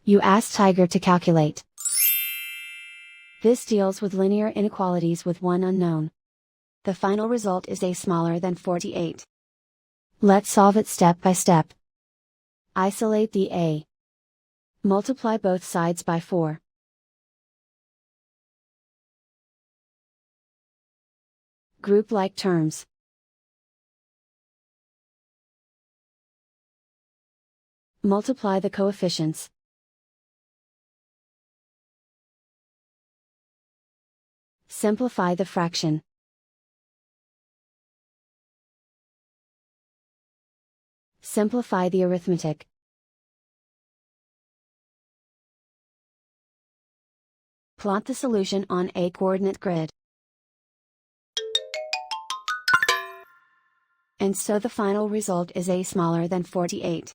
You ask Tiger to calculate. This deals with linear inequalities with one unknown. The final result is a smaller than 48. Let's solve it step by step. Isolate the a. Multiply both sides by 4. Group like terms. Multiply the coefficients. Simplify the fraction. Simplify the arithmetic. Plot the solution on a coordinate grid. And so the final result is a smaller than 48.